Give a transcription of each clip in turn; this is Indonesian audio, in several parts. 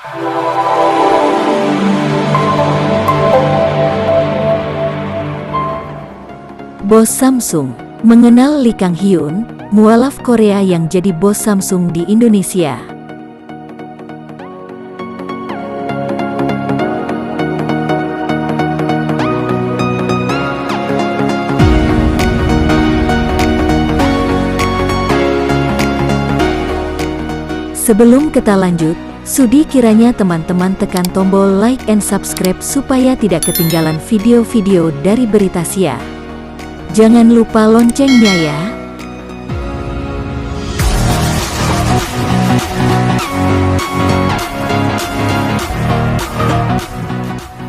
Bos Samsung. Mengenal Lee Kang Hyun, mualaf Korea yang jadi bos Samsung di Indonesia. Sebelum kita lanjut, sudi kiranya teman-teman tekan tombol like and subscribe supaya tidak ketinggalan video-video dari Berita Sia. Jangan lupa loncengnya ya.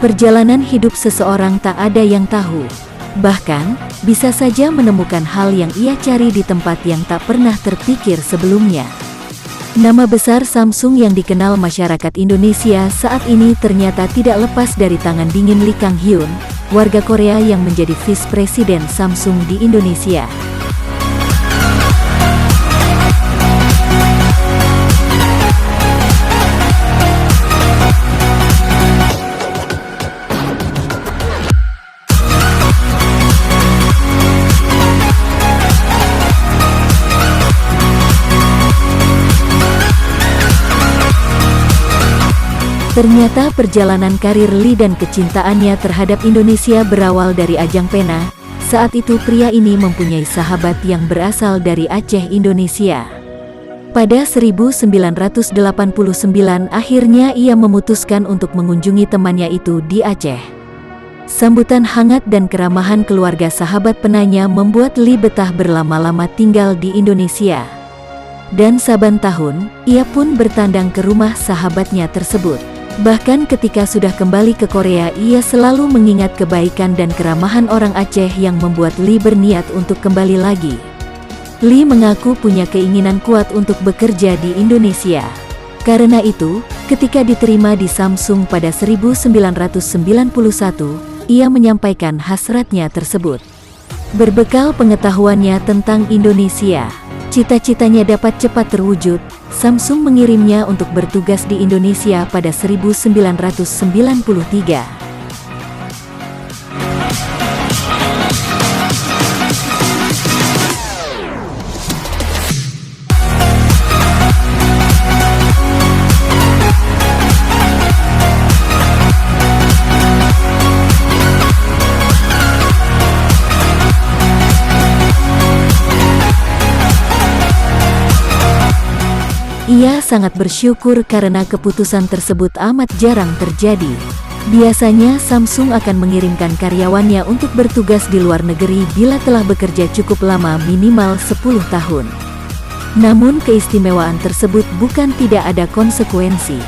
Perjalanan hidup seseorang tak ada yang tahu. Bahkan, bisa saja menemukan hal yang ia cari di tempat yang tak pernah terpikir sebelumnya. Nama besar Samsung yang dikenal masyarakat Indonesia saat ini ternyata tidak lepas dari tangan dingin Lee Kang Hyun, warga Korea yang menjadi Vice President Samsung di Indonesia. Ternyata perjalanan karir Lee dan kecintaannya terhadap Indonesia berawal dari ajang pena. Saat itu pria ini mempunyai sahabat yang berasal dari Aceh, Indonesia. Pada 1989 akhirnya ia memutuskan untuk mengunjungi temannya itu di Aceh. Sambutan hangat dan keramahan keluarga sahabat penanya membuat Lee betah berlama-lama tinggal di Indonesia. Dan saban tahun, ia pun bertandang ke rumah sahabatnya tersebut. Bahkan ketika sudah kembali ke Korea, ia selalu mengingat kebaikan dan keramahan orang Aceh yang membuat Lee berniat untuk kembali lagi. Lee mengaku punya keinginan kuat untuk bekerja di Indonesia. Karena itu, ketika diterima di Samsung pada 1991, ia menyampaikan hasratnya tersebut. Berbekal pengetahuannya tentang Indonesia, cita-citanya dapat cepat terwujud. Samsung mengirimnya untuk bertugas di Indonesia pada 1993. Ia sangat bersyukur karena keputusan tersebut amat jarang terjadi. Biasanya Samsung akan mengirimkan karyawannya untuk bertugas di luar negeri bila telah bekerja cukup lama, minimal 10 tahun. Namun keistimewaan tersebut bukan tidak ada konsekuensi.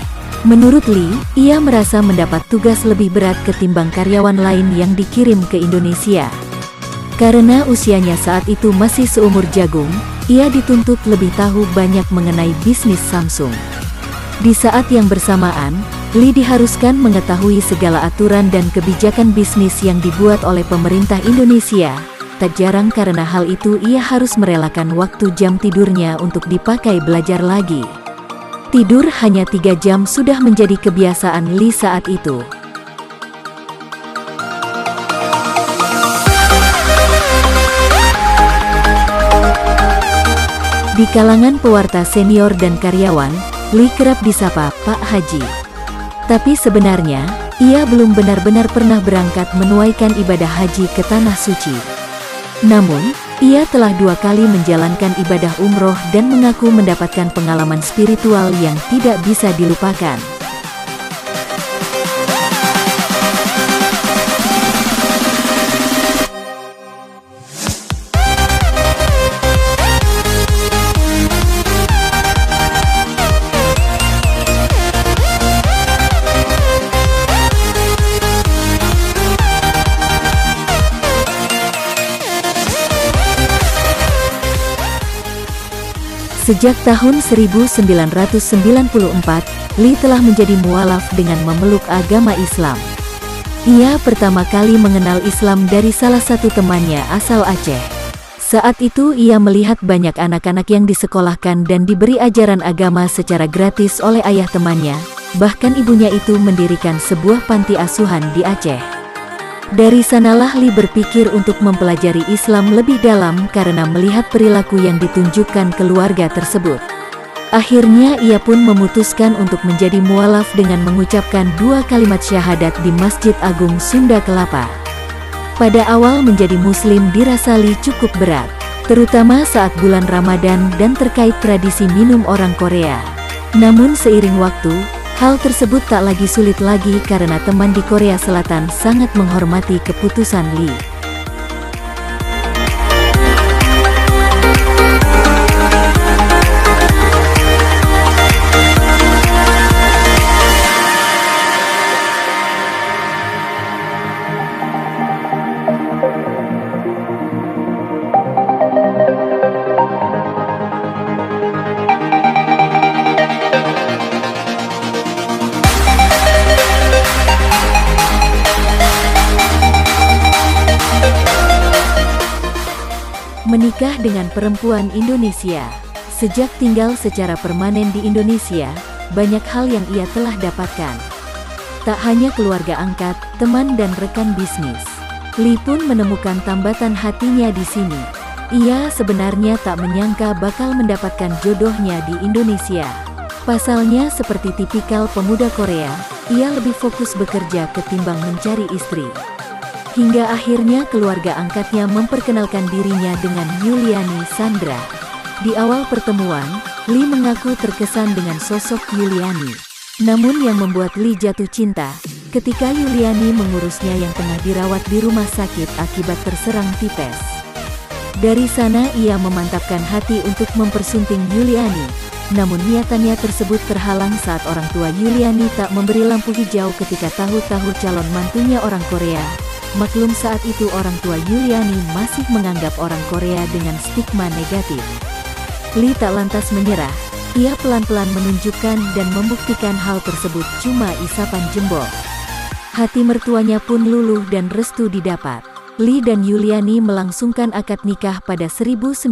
Menurut Lee, ia merasa mendapat tugas lebih berat ketimbang karyawan lain yang dikirim ke Indonesia. Karena usianya saat itu masih seumur jagung, ia dituntut lebih tahu banyak mengenai bisnis Samsung. Di saat yang bersamaan, Lee diharuskan mengetahui segala aturan dan kebijakan bisnis yang dibuat oleh pemerintah Indonesia. Tak jarang karena hal itu ia harus merelakan waktu jam tidurnya untuk dipakai belajar lagi. Tidur hanya 3 jam sudah menjadi kebiasaan Lee saat itu. Di kalangan pewarta senior dan karyawan, Lee kerap disapa Pak Haji. Tapi sebenarnya, ia belum benar-benar pernah berangkat menunaikan ibadah haji ke Tanah Suci. Namun, ia telah 2 kali menjalankan ibadah umroh dan mengaku mendapatkan pengalaman spiritual yang tidak bisa dilupakan. Sejak tahun 1994, Lee telah menjadi mualaf dengan memeluk agama Islam. Ia pertama kali mengenal Islam dari salah satu temannya asal Aceh. Saat itu ia melihat banyak anak-anak yang disekolahkan dan diberi ajaran agama secara gratis oleh ayah temannya. Bahkan ibunya itu mendirikan sebuah panti asuhan di Aceh. Dari sanalah Li berpikir untuk mempelajari Islam lebih dalam karena melihat perilaku yang ditunjukkan keluarga tersebut. Akhirnya ia pun memutuskan untuk menjadi mualaf dengan mengucapkan 2 kalimat syahadat di Masjid Agung Sunda Kelapa. Pada awal menjadi muslim dirasa Li cukup berat, terutama saat bulan Ramadan dan terkait tradisi minum orang Korea. Namun seiring waktu, hal tersebut tak lagi sulit lagi karena teman di Korea Selatan sangat menghormati keputusan Li. Menikah dengan perempuan Indonesia. Sejak tinggal secara permanen di Indonesia, banyak hal yang ia telah dapatkan. Tak hanya keluarga angkat, teman dan rekan bisnis. Li pun menemukan tambatan hatinya di sini. Ia sebenarnya tak menyangka bakal mendapatkan jodohnya di Indonesia. Pasalnya seperti tipikal pemuda Korea, ia lebih fokus bekerja ketimbang mencari istri. Hingga akhirnya keluarga angkatnya memperkenalkan dirinya dengan Yuliani Sandra. Di awal pertemuan, Li mengaku terkesan dengan sosok Yuliani. Namun yang membuat Li jatuh cinta, ketika Yuliani mengurusnya yang tengah dirawat di rumah sakit akibat terserang tipes. Dari sana ia memantapkan hati untuk mempersunting Yuliani. Namun niatannya tersebut terhalang saat orang tua Yuliani tak memberi lampu hijau ketika tahu-tahu calon mantunya orang Korea. Maklum saat itu orang tua Yuliani masih menganggap orang Korea dengan stigma negatif. Li tak lantas menyerah, ia pelan-pelan menunjukkan dan membuktikan hal tersebut cuma isapan jempol. Hati mertuanya pun luluh dan restu didapat. Li dan Yuliani melangsungkan akad nikah pada 1996.